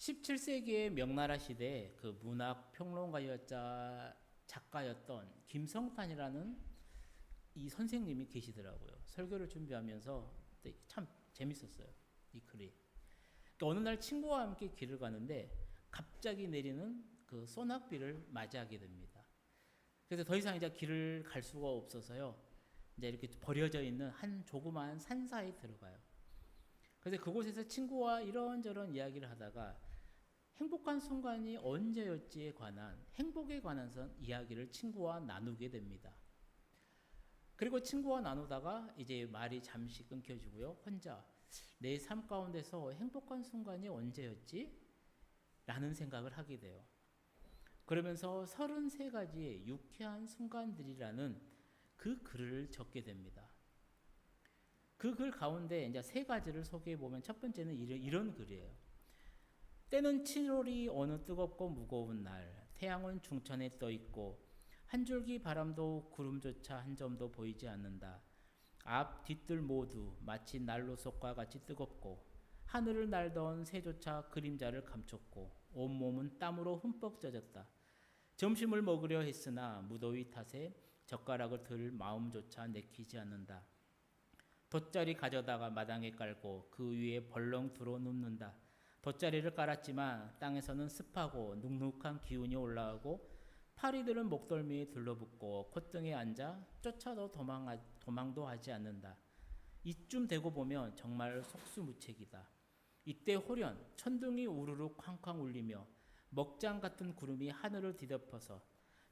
17세기의 명나라 시대에 그 문학 평론가였자 작가였던 김성탄이라는 이 선생님이 계시더라고요. 설교를 준비하면서 참 재밌었어요. 이 글이. 그러니까 어느 날 친구와 함께 길을 가는데 갑자기 내리는 그 소낙비를 맞이하게 됩니다. 그래서 더 이상 이제 길을 갈 수가 없어서요. 이제 이렇게 버려져 있는 한 조그마한 산사에 들어가요. 그래서 그곳에서 친구와 이런저런 이야기를 하다가 행복한 순간이 언제였지에 관한 행복에 관한 이야기를 친구와 나누게 됩니다. 그리고 친구와 나누다가 이제 말이 잠시 끊겨지고요. 혼자 내 삶 가운데서 행복한 순간이 언제였지? 라는 생각을 하게 돼요. 그러면서 33가지의 유쾌한 순간들이라는 그 글을 적게 됩니다. 그 글 가운데 이제 3가지를 소개해 보면 첫 번째는 이런 글이에요. 때는 7월이 어느 뜨겁고 무거운 날, 태양은 중천에 떠 있고 한 줄기 바람도 구름조차 한 점도 보이지 않는다. 앞 뒤뜰 모두 마치 난로 속과 같이 뜨겁고 하늘을 날던 새조차 그림자를 감췄고 온몸은 땀으로 흠뻑 젖었다. 점심을 먹으려 했으나 무더위 탓에 젓가락을 들 마음조차 내키지 않는다. 돗자리 가져다가 마당에 깔고 그 위에 벌렁 들어 눕는다. 돗자리를 깔았지만 땅에서는 습하고 눅눅한 기운이 올라오고 파리들은 목덜미에 들러붙고 콧등에 앉아 쫓아도 도망도 하지 않는다. 이쯤 되고 보면 정말 속수무책이다. 이때 호련 천둥이 우르르 쾅쾅 울리며 먹장 같은 구름이 하늘을 뒤덮어서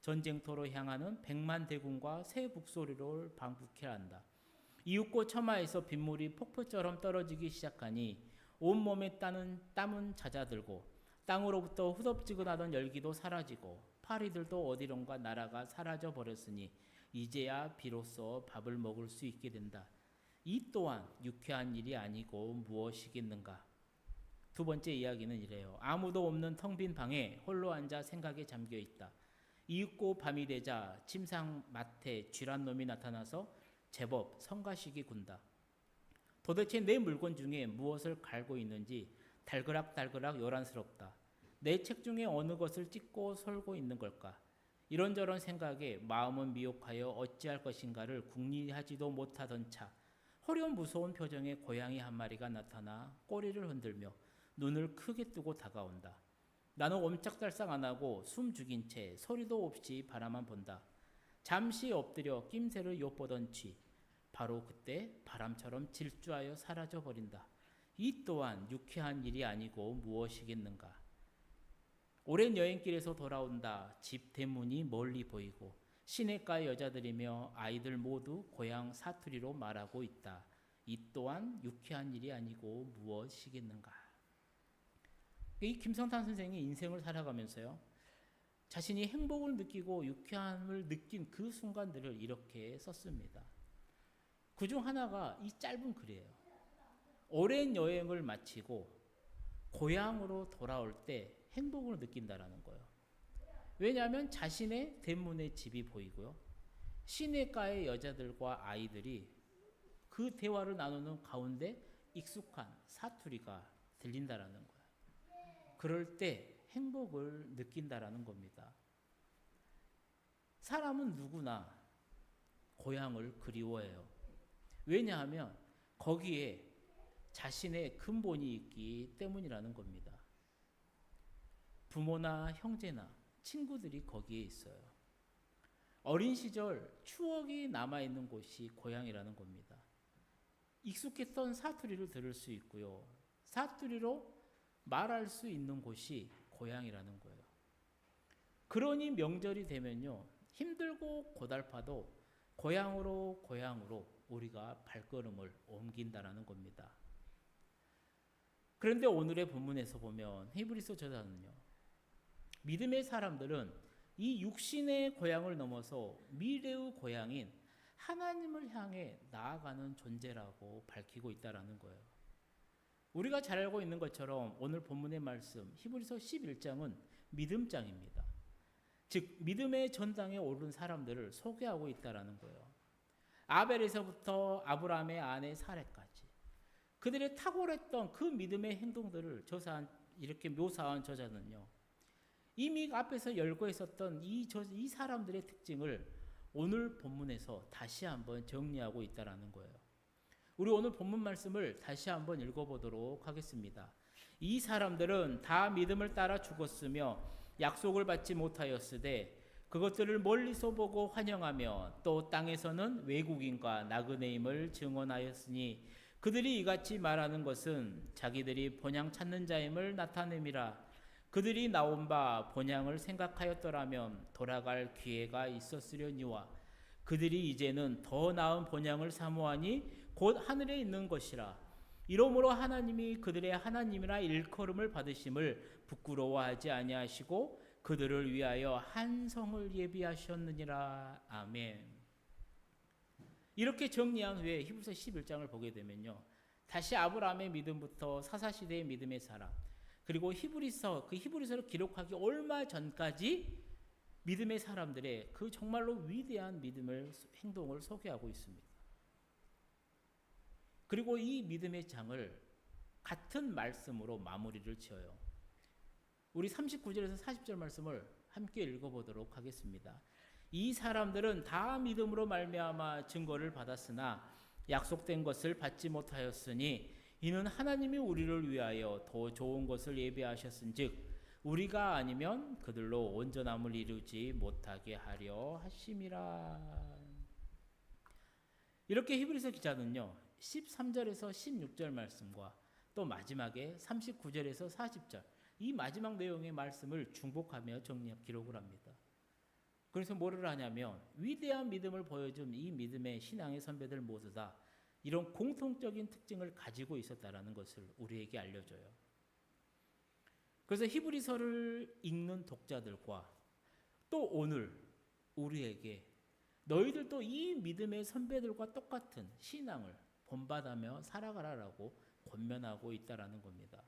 전쟁터로 향하는 백만 대군과 새 북소리를 방북해 한다. 이윽고 처마에서 빗물이 폭포처럼 떨어지기 시작하니 온몸에 땀은 잦아들고 땅으로부터 후덥지근하던 열기도 사라지고 파리들도 어디론가 날아가 사라져 버렸으니 이제야 비로소 밥을 먹을 수 있게 된다. 이 또한 유쾌한 일이 아니고 무엇이겠는가. 두 번째 이야기는 이래요. 아무도 없는 텅 빈 방에 홀로 앉아 생각에 잠겨 있다. 이윽고 밤이 되자 침상 맡에 쥐란 놈이 나타나서 제법 성가시기 군다. 도대체 내 물건 중에 무엇을 갈고 있는지 달그락달그락 요란스럽다. 내 책 중에 어느 것을 찢고 설고 있는 걸까? 이런저런 생각에 마음은 미혹하여 어찌할 것인가를 궁리하지도 못하던 차 호련 무서운 표정의 고양이 한 마리가 나타나 꼬리를 흔들며 눈을 크게 뜨고 다가온다. 나는 옴짝달싹 안 하고 숨 죽인 채 소리도 없이 바라만 본다. 잠시 엎드려 낌새를 엿보던 쥐 바로 그때 바람처럼 질주하여 사라져 버린다. 이 또한 유쾌한 일이 아니고 무엇이겠는가. 오랜 여행길에서 돌아온다. 집 대문이 멀리 보이고 시냇가의 여자들이며 아이들 모두 고향 사투리로 말하고 있다. 이 또한 유쾌한 일이 아니고 무엇이겠는가. 이 김성탄 선생이 인생을 살아가면서요. 자신이 행복을 느끼고 유쾌함을 느낀 그 순간들을 이렇게 썼습니다. 그중 하나가 이 짧은 글이에요. 오랜 여행을 마치고 고향으로 돌아올 때 행복을 느낀다라는 거예요. 왜냐하면 자신의 대문의 집이 보이고요. 시내가의 여자들과 아이들이 그 대화를 나누는 가운데 익숙한 사투리가 들린다라는 거예요. 그럴 때 행복을 느낀다라는 겁니다. 사람은 누구나 고향을 그리워해요. 왜냐하면 거기에 자신의 근본이 있기 때문이라는 겁니다. 부모나 형제나 친구들이 거기에 있어요. 어린 시절 추억이 남아있는 곳이 고향이라는 겁니다. 익숙했던 사투리를 들을 수 있고요. 사투리로 말할 수 있는 곳이 고향이라는 거예요. 그러니 명절이 되면요. 힘들고 고달파도 고향으로 우리가 발걸음을 옮긴다라는 겁니다. 그런데 오늘의 본문에서 보면 히브리서 저자는요. 믿음의 사람들은 이 육신의 고향을 넘어서 미래의 고향인 하나님을 향해 나아가는 존재라고 밝히고 있다는 거예요. 우리가 잘 알고 있는 것처럼 오늘 본문의 말씀 히브리서 11장은 믿음장입니다. 즉 믿음의 전당에 오른 사람들을 소개하고 있다는 거예요. 아벨에서부터 아브라함의 아내 사레까지 그들의 탁월했던 그 믿음의 행동들을 이렇게 묘사한 저자는요. 이미 앞에서 열거했었던 이 사람들의 특징을 오늘 본문에서 다시 한번 정리하고 있다라는 거예요. 우리 오늘 본문 말씀을 다시 한번 읽어보도록 하겠습니다. 이 사람들은 다 믿음을 따라 죽었으며 약속을 받지 못하였으되 그것들을 멀리서 보고 환영하며 또 땅에서는 외국인과 나그네임을 증언하였으니 그들이 이같이 말하는 것은 자기들이 본향 찾는 자임을 나타냄이라. 그들이 나온 바 본향을 생각하였더라면 돌아갈 기회가 있었으려니와 그들이 이제는 더 나은 본향을 사모하니 곧 하늘에 있는 것이라. 이러므로 하나님이 그들의 하나님이라 일컬음을 받으심을 부끄러워하지 아니하시고 그들을 위하여 한 성을 예비하셨느니라. 아멘. 이렇게 정리한 후에 히브리서 11장을 보게 되면요, 다시 아브라함의 믿음부터 사사시대의 믿음의 사람, 그리고 히브리서를 기록하기 얼마 전까지 믿음의 사람들의 그 정말로 위대한 행동을 소개하고 있습니다. 그리고 이 믿음의 장을 같은 말씀으로 마무리를 지어요. 우리 39절에서 40절 말씀을 함께 읽어보도록 하겠습니다. 이 사람들은 다 믿음으로 말미암아 증거를 받았으나 약속된 것을 받지 못하였으니 이는 하나님이 우리를 위하여 더 좋은 것을 예비하셨은즉 우리가 아니면 그들로 온전함을 이루지 못하게 하려 하심이라. 이렇게 히브리서 기자는요, 13절에서 16절 말씀과 또 마지막에 39절에서 40절 이 마지막 내용의 말씀을 중복하며 기록을 합니다. 그래서 뭐를 하냐면 위대한 믿음을 보여준 이 믿음의 신앙의 선배들 모두 다 이런 공통적인 특징을 가지고 있었다라는 것을 우리에게 알려줘요. 그래서 히브리서를 읽는 독자들과 또 오늘 우리에게 너희들도 이 믿음의 선배들과 똑같은 신앙을 본받으며 살아가라라고 권면하고 있다라는 겁니다.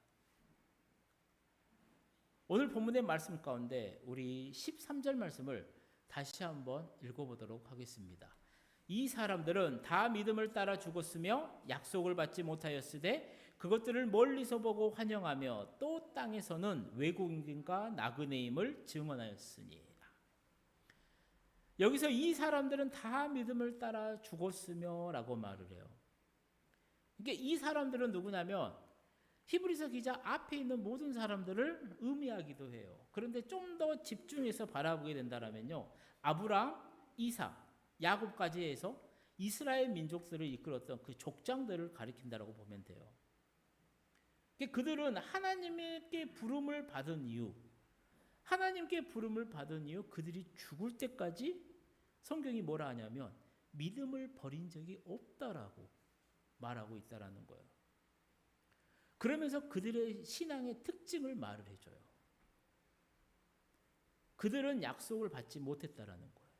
오늘 본문의 말씀 가운데 우리 13절 말씀을 다시 한번 읽어보도록 하겠습니다. 이 사람들은 다 믿음을 따라 죽었으며 약속을 받지 못하였으되 그것들을 멀리서 보고 환영하며 또 땅에서는 외국인과 나그네임을 증언하였으니. 여기서 이 사람들은 다 믿음을 따라 죽었으며 라고 말을 해요. 그러니까 이 사람들은 누구냐면 히브리서 기자 앞에 있는 모든 사람들을 의미하기도 해요. 그런데 좀 더 집중해서 바라보게 된다면요, 아브라함, 이삭, 야곱까지 해서 이스라엘 민족들을 이끌었던 그 족장들을 가리킨다라고 보면 돼요. 그들은 하나님께 부름을 받은 이유, 그들이 죽을 때까지 성경이 뭐라 하냐면 믿음을 버린 적이 없다라고 말하고 있다라는 거예요. 그러면서 그들의 신앙의 특징을 말을 해줘요. 그들은 약속을 받지 못했다라는 거예요.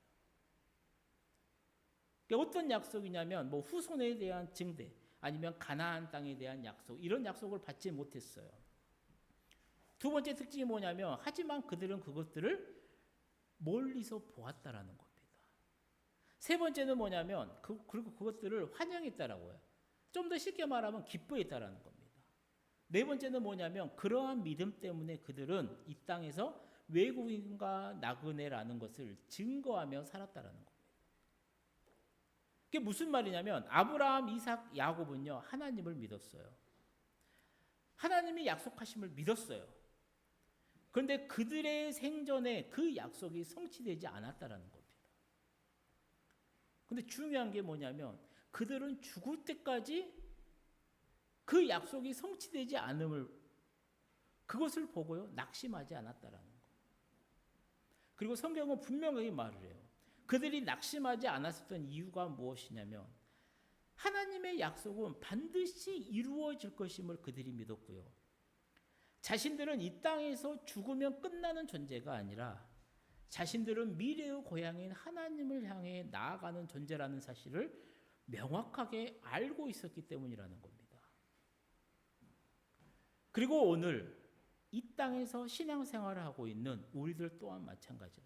그러니까 어떤 약속이냐면 뭐 후손에 대한 증대, 아니면 가나안 땅에 대한 약속, 이런 약속을 받지 못했어요. 두 번째 특징이 뭐냐면 하지만 그들은 그것들을 멀리서 보았다라는 겁니다. 세 번째는 뭐냐면 그리고 그것들을 환영했다라고 해요. 좀 더 쉽게 말하면 기뻐했다라는 겁니다. 네 번째는 뭐냐면 그러한 믿음 때문에 그들은 이 땅에서 외국인과 나그네라는 것을 증거하며 살았다라는 겁니다. 그게 무슨 말이냐면 아브라함, 이삭, 야곱은요 하나님을 믿었어요. 하나님이 약속하심을 믿었어요. 그런데 그들의 생전에 그 약속이 성취되지 않았다라는 겁니다. 그런데 중요한 게 뭐냐면 그들은 죽을 때까지 그 약속이 성취되지 않음을 그것을 보고요 낙심하지 않았다라는 거예요. 그리고 성경은 분명하게 말을 해요. 그들이 낙심하지 않았었던 이유가 무엇이냐면 하나님의 약속은 반드시 이루어질 것임을 그들이 믿었고요. 자신들은 이 땅에서 죽으면 끝나는 존재가 아니라 자신들은 미래의 고향인 하나님을 향해 나아가는 존재라는 사실을 명확하게 알고 있었기 때문이라는 겁니다. 그리고 오늘 이 땅에서 신앙생활을 하고 있는 우리들 또한 마찬가지라.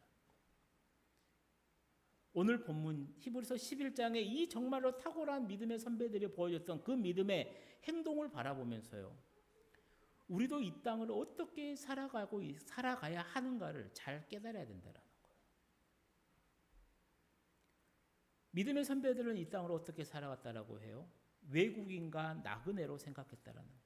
오늘 본문 히브리서 11장에 이 정말로 탁월한 믿음의 선배들이 보여줬던 그 믿음의 행동을 바라보면서요, 우리도 이 땅을 어떻게 살아가야 하는가를 잘 깨달아야 된다는 거예요. 믿음의 선배들은 이 땅을 어떻게 살아갔다라고 해요? 외국인과 나그네로 생각했다라는 거예요.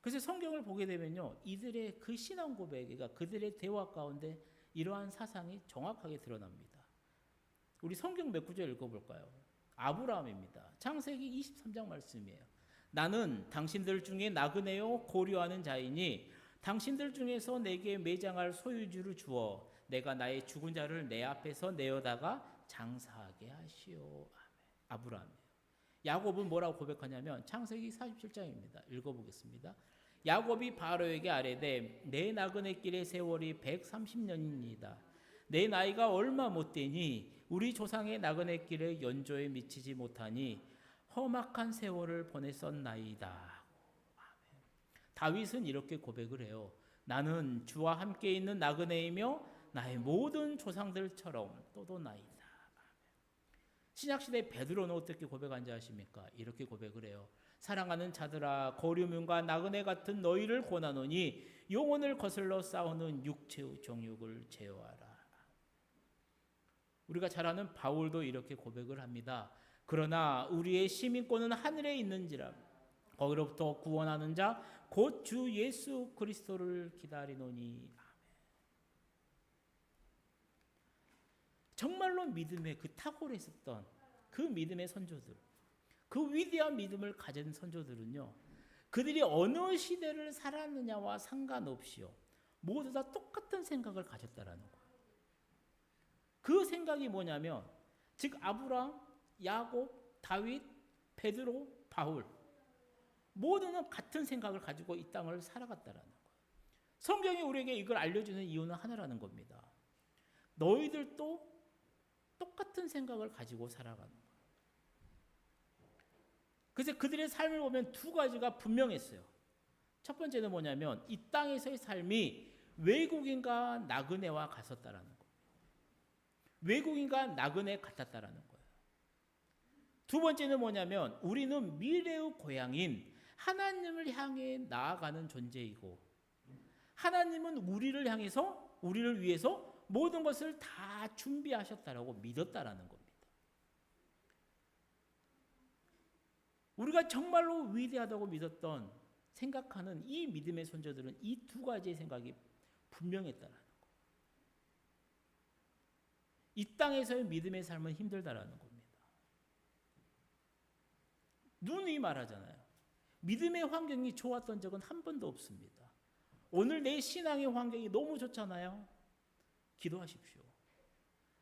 그래서 성경을 보게 되면요, 이들의 그 신앙 고백이가 그들의 대화 가운데 이러한 사상이 정확하게 드러납니다. 우리 성경 몇 구절 읽어볼까요? 아브라함입니다. 창세기 23장 말씀이에요. 나는 당신들 중에 나그네요 고려하는 자이니 당신들 중에서 내게 매장할 소유주를 주어 내가 나의 죽은 자를 내 앞에서 내어다가 장사하게 하시오. 아브라함이에요. 야곱은 뭐라고 고백하냐면 창세기 47장입니다. 읽어보겠습니다. 야곱이 바로에게 아뢰되 내 나그네 길의 세월이 130년입니다. 내 나이가 얼마 못되니 우리 조상의 나그네 길의 연조에 미치지 못하니 험악한 세월을 보냈었나이다. 다윗은 이렇게 고백을 해요. 나는 주와 함께 있는 나그네이며 나의 모든 조상들처럼 또도나이다. 신약시대 베드로는 어떻게 고백한지 아십니까? 이렇게 고백을 해요. 사랑하는 자들아 거류민과 나그네 같은 너희를 권하노니 영혼을 거슬러 싸우는 육체의 정욕을 제어하라. 우리가 잘 아는 바울도 이렇게 고백을 합니다. 그러나 우리의 시민권은 하늘에 있는지라 거기로부터 구원하는 자 곧 주 예수 그리스도를 기다리노니. 아멘. 정말로 믿음의 그 탁월했었던 그 믿음의 선조들, 그 위대한 믿음을 가진 선조들은요, 그들이 어느 시대를 살았느냐와 상관없이요 모두 다 똑같은 생각을 가졌다라는 거예요. 그 생각이 뭐냐면 즉 아브라함, 야곱, 다윗, 베드로, 바울 모두는 같은 생각을 가지고 이 땅을 살아갔다라는 거예요. 성경이 우리에게 이걸 알려주는 이유는 하나라는 겁니다. 너희들도 똑같은 생각을 가지고 살아가는 거예요. 그래서 그들의 삶을 보면 두 가지가 분명했어요. 첫 번째는 뭐냐면 이 땅에서의 삶이 외국인과 나그네와 같았다라는 거예요. 외국인과 나그네 같았다라는 거예요. 두 번째는 뭐냐면 우리는 미래의 고향인 하나님을 향해 나아가는 존재이고 하나님은 우리를 향해서 우리를 위해서 모든 것을 다 준비하셨다라고 믿었다라는 겁니다. 우리가 정말로 위대하다고 믿었던 생각하는 이 믿음의 선조들은 이 두 가지의 생각이 분명했다라는 거예요. 이 땅에서의 믿음의 삶은 힘들다라는 겁니다. 누누이 말하잖아요. 믿음의 환경이 좋았던 적은 한 번도 없습니다. 오늘 내 신앙의 환경이 너무 좋잖아요. 기도하십시오.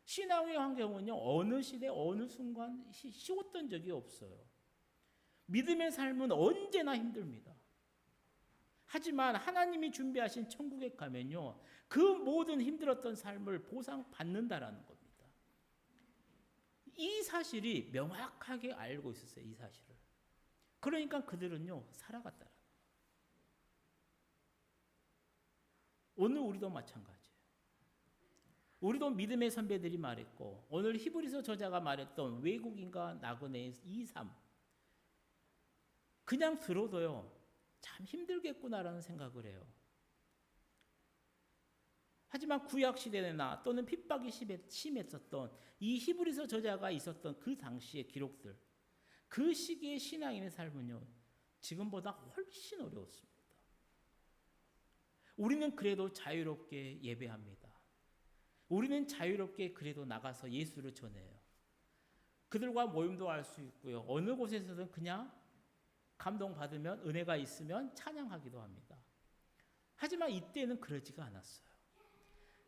신앙의 환경은요 어느 시대 어느 순간 쉬웠던 적이 없어요. 믿음의 삶은 언제나 힘듭니다. 하지만 하나님이 준비하신 천국에 가면요 그 모든 힘들었던 삶을 보상받는다라는 겁니다. 이 사실이 명확하게 알고 있었어요. 이 사실을. 그러니까 그들은요 살아갔다. 오늘 우리도 마찬가지예요. 우리도 믿음의 선배들이 말했고 오늘 히브리서 저자가 말했던 외국인과 나그네의 이 삶 그냥 들어도요 참 힘들겠구나라는 생각을 해요. 하지만 구약시대나 또는 핍박이 심했었던 이 히브리서 저자가 있었던 그 당시의 기록들 그 시기의 신앙인의 삶은요 지금보다 훨씬 어려웠습니다. 우리는 그래도 자유롭게 예배합니다. 우리는 자유롭게 그래도 나가서 예수를 전해요. 그들과 모임도 할 수 있고요. 어느 곳에서든 그냥 감동받으면 은혜가 있으면 찬양하기도 합니다. 하지만 이때는 그러지가 않았어요.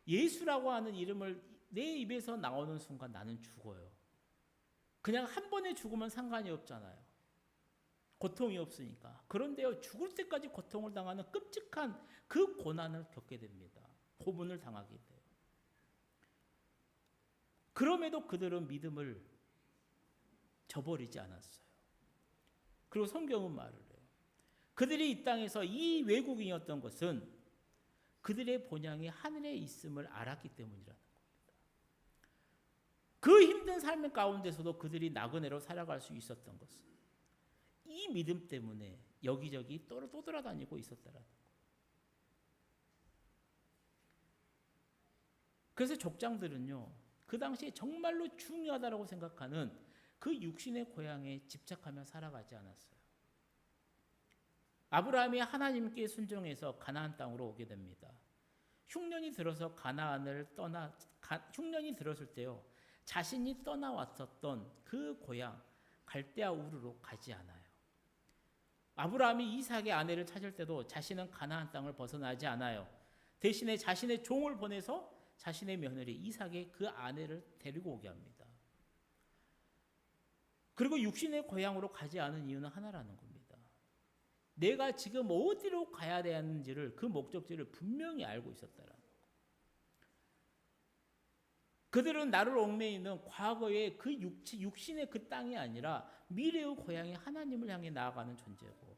예수라고 하는 이름을 내 입에서 나오는 순간 나는 죽어요. 그냥 한 번에 죽으면 상관이 없잖아요. 고통이 없으니까. 그런데요 죽을 때까지 고통을 당하는 끔찍한 그 고난을 겪게 됩니다. 고문을 당하게 돼요. 그럼에도 그들은 믿음을 저버리지 않았어요. 그리고 성경은 말을 해요. 그들이 이 땅에서 이 외국인이었던 것은 그들의 본향이 하늘에 있음을 알았기 때문이라는 겁니다. 그 힘든 삶 가운데서도 그들이 나그네로 살아갈 수 있었던 것은 이 이 믿음 때문에 여기저기 떠돌아다니고 있었더라는 거예요. 그래서 족장들은요, 그 당시에 정말로 중요하다고 생각하는 그 육신의 고향에 집착하며 살아가지 않았어요. 아브라함이 하나님께 순종해서 가나안 땅으로 오게 됩니다. 흉년이 들어서 흉년이 들었을 때요, 자신이 떠나왔었던 그 고향 갈대아 우르로 가지 않아요. 아브라함이 이삭의 아내를 찾을 때도 자신은 가나안 땅을 벗어나지 않아요. 대신에 자신의 종을 보내서 자신의 며느리 이삭의 그 아내를 데리고 오게 합니다. 그리고 육신의 고향으로 가지 않은 이유는 하나라는 겁니다. 내가 지금 어디로 가야 되는지를, 그 목적지를 분명히 알고 있었다라는 거. 그들은 나를 얽매이는 과거의 그 육신의 그 땅이 아니라 미래의 고향의 하나님을 향해 나아가는 존재고,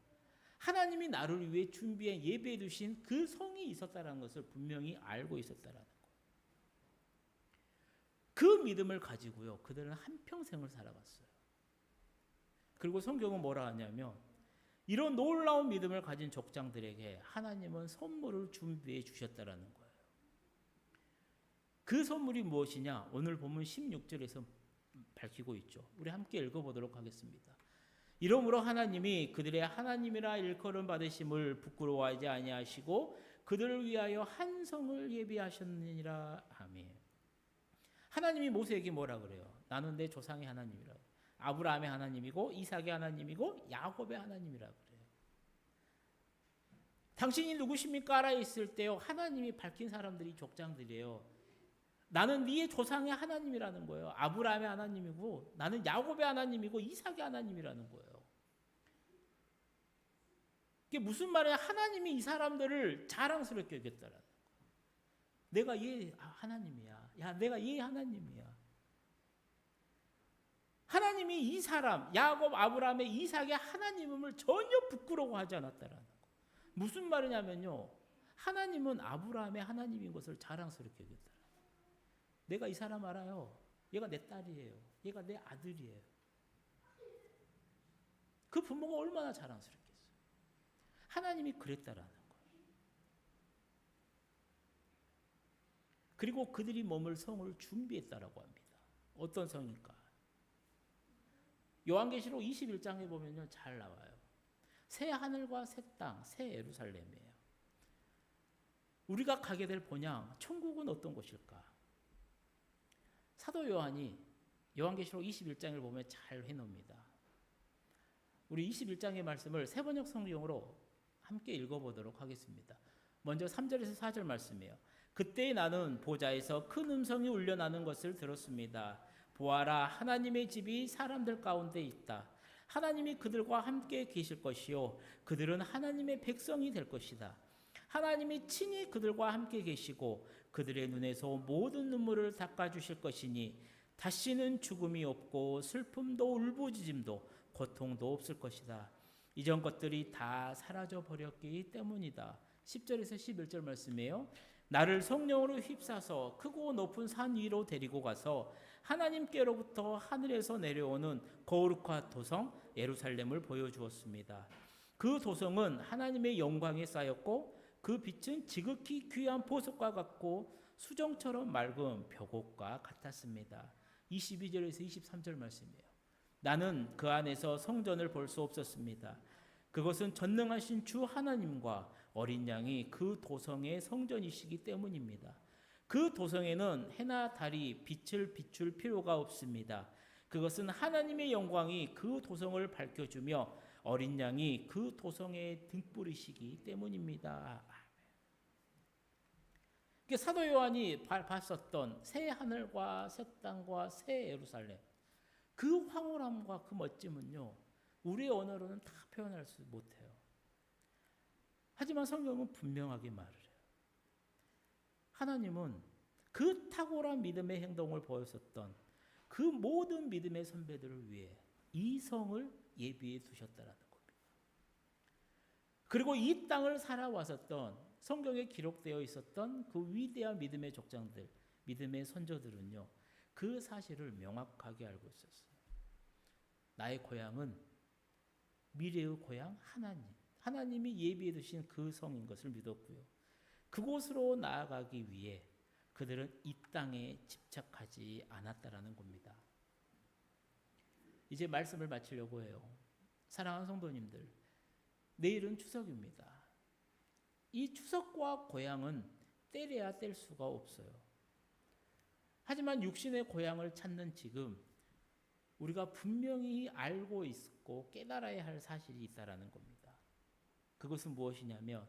하나님이 나를 위해 준비해 예배해 두신 그 성이 있었다는 것을 분명히 알고 있었다라는 거. 그 믿음을 가지고요, 그들은 한평생을 살아갔어요. 그리고 성경은 뭐라 하냐면, 이런 놀라운 믿음을 가진 족장들에게 하나님은 선물을 준비해 주셨다라는 거예요. 그 선물이 무엇이냐? 오늘 본문 16절에서 밝히고 있죠. 우리 함께 읽어보도록 하겠습니다. 이러므로 하나님이 그들의 하나님이라 일컬음 받으심을 부끄러워하지 아니하시고 그들을 위하여 한 성을 예비하셨느니라. 아멘. 하나님이 모세에게 뭐라 그래요? 나는 내 조상의 하나님이라고. 아브라함의 하나님이고 이삭의 하나님이고 야곱의 하나님이라 그래요. 당신이 누구십니까? 알아 있을 때요, 하나님이 밝힌 사람들이 족장들이에요. 나는 네의 조상의 하나님이라는 거예요. 아브라함의 하나님이고 나는 야곱의 하나님이고 이삭의 하나님이라는 거예요. 이게 무슨 말이야? 하나님이 이 사람들을 자랑스럽게 여겼다라는 거예요. 내가 얘 하나님이야. 야, 내가 얘 하나님이야. 하나님이 이 사람, 야곱, 아브라함의 이삭의 하나님임을 전혀 부끄러워하지 않았다라는 거. 무슨 말이냐면요, 하나님은 아브라함의 하나님인 것을 자랑스럽게 여겼다. 내가 이 사람 알아요. 얘가 내 딸이에요. 얘가 내 아들이에요. 그 부모가 얼마나 자랑스럽겠어요. 하나님이 그랬다라는 거예요. 그리고 그들이 머물 성을 준비했다라고 합니다. 어떤 성일까? 요한계시록 21장에 보면요, 잘 나와요. 새 하늘과 새 땅, 새 예루살렘이에요. 우리가 가게 될 본향, 천국은 어떤 곳일까? 사도 요한이 요한계시록 21장을 보면 잘 해놓습니다. 우리 21장의 말씀을 세번역 성경으로 함께 읽어보도록 하겠습니다. 먼저 3절에서 4절 말씀이에요. 그때 나는 보좌에서 큰 음성이 울려나는 것을 들었습니다. 보아라, 하나님의 집이 사람들 가운데 있다. 하나님이 그들과 함께 계실 것이요, 그들은 하나님의 백성이 될 것이다. 하나님이 친히 그들과 함께 계시고 그들의 눈에서 모든 눈물을 닦아주실 것이니 다시는 죽음이 없고 슬픔도 울부짖음도 고통도 없을 것이다. 이전 것들이 다 사라져 버렸기 때문이다. 10절에서 11절 말씀이에요. 나를 성령으로 휩싸서 크고 높은 산 위로 데리고 가서 하나님께로부터 하늘에서 내려오는 거룩한 도성 예루살렘을 보여주었습니다. 그 도성은 하나님의 영광에 쌓였고 그 빛은 지극히 귀한 보석과 같고 수정처럼 맑은 벽옥과 같았습니다. 22절에서 23절 말씀이에요. 나는 그 안에서 성전을 볼 수 없었습니다. 그것은 전능하신 주 하나님과 어린 양이 그 도성의 성전이시기 때문입니다. 그 도성에는 해나 달이 빛을 비출 필요가 없습니다. 그것은 하나님의 영광이 그 도성을 밝혀주며 어린 양이 그 도성의 등불이시기 때문입니다. 사도 요한이 봤었던 새 하늘과 새 땅과 새 예루살렘, 그 황홀함과 그 멋짐은요, 우리의 언어로는 다 표현할 수 못해요. 하지만 성경은 분명하게 말을 해요. 하나님은 그 탁월한 믿음의 행동을 보였었던 그 모든 믿음의 선배들을 위해 이 성을 예비해 두셨다라는 겁니다. 그리고 이 땅을 살아왔었던, 성경에 기록되어 있었던 그 위대한 믿음의 족장들, 믿음의 선조들은요, 그 사실을 명확하게 알고 있었어요. 나의 고향은 미래의 고향 하나님이 예비해 두신 그 성인 것을 믿었고요. 그곳으로 나아가기 위해 그들은 이 땅에 집착하지 않았다라는 겁니다. 이제 말씀을 마치려고 해요. 사랑하는 성도님들, 내일은 추석입니다. 이 추석과 고향은 떼려야 뗄 수가 없어요. 하지만 육신의 고향을 찾는 지금 우리가 분명히 알고 있고 깨달아야 할 사실이 있다라는 겁니다. 그것은 무엇이냐면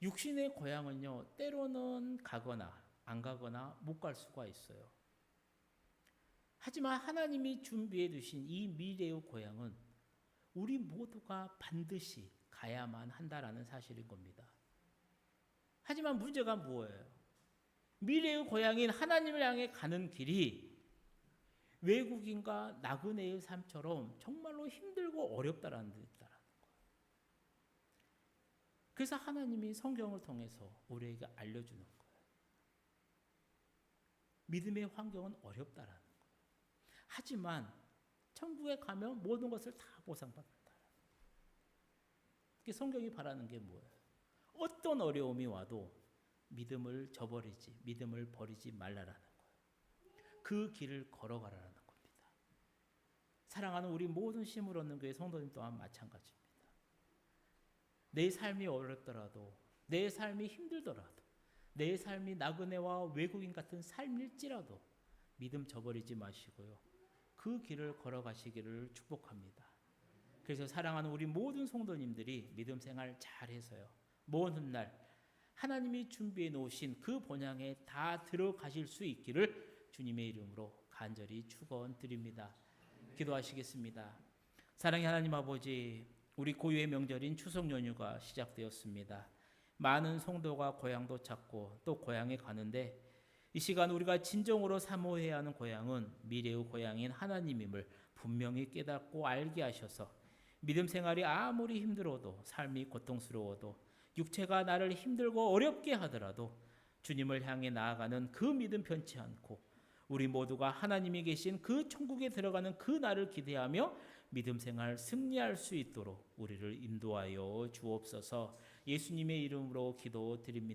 육신의 고향은요, 때로는 가거나 안 가거나 못 갈 수가 있어요. 하지만 하나님이 준비해 두신 이 미래의 고향은 우리 모두가 반드시 가야만 한다라는 사실인 겁니다. 하지만 문제가 뭐예요? 미래의 고향인 하나님을 향해 가는 길이 외국인과 나그네의 삶처럼 정말로 힘들고 어렵다라는 데 있다라는 거예요. 그래서 하나님이 성경을 통해서 우리에게 알려주는 거예요. 믿음의 환경은 어렵다라는 거예요. 하지만 천국에 가면 모든 것을 다 보상받는다. 성경이 바라는 게 뭐예요? 어떤 어려움이 와도 믿음을 버리지 말라라는 거예요. 그 길을 걸어가라는 겁니다. 사랑하는 우리 모든 심을 얻는 교회 성도님 또한 마찬가지입니다. 내 삶이 어렵더라도, 내 삶이 힘들더라도, 내 삶이 나그네와 외국인 같은 삶일지라도 믿음 저버리지 마시고요. 그 길을 걸어가시기를 축복합니다. 그래서 사랑하는 우리 모든 성도님들이 믿음 생활 잘해서요. 먼 훗날 하나님이 준비해 놓으신 그 본향에 다 들어가실 수 있기를 주님의 이름으로 간절히 축원드립니다. 기도하시겠습니다. 사랑의 하나님 아버지, 우리 고유의 명절인 추석 연휴가 시작되었습니다. 많은 성도가 고향도 찾고 또 고향에 가는데 이 시간 우리가 진정으로 사모해야 하는 고향은 미래의 고향인 하나님임을 분명히 깨닫고 알게 하셔서 믿음 생활이 아무리 힘들어도, 삶이 고통스러워도, 육체가 나를 힘들고 어렵게 하더라도 주님을 향해 나아가는 그 믿음 변치 않고 우리 모두가 하나님이 계신 그 천국에 들어가는 그 날을 기대하며 믿음 생활 승리할 수 있도록 우리를 인도하여 주옵소서. 예수님의 이름으로 기도드립니다.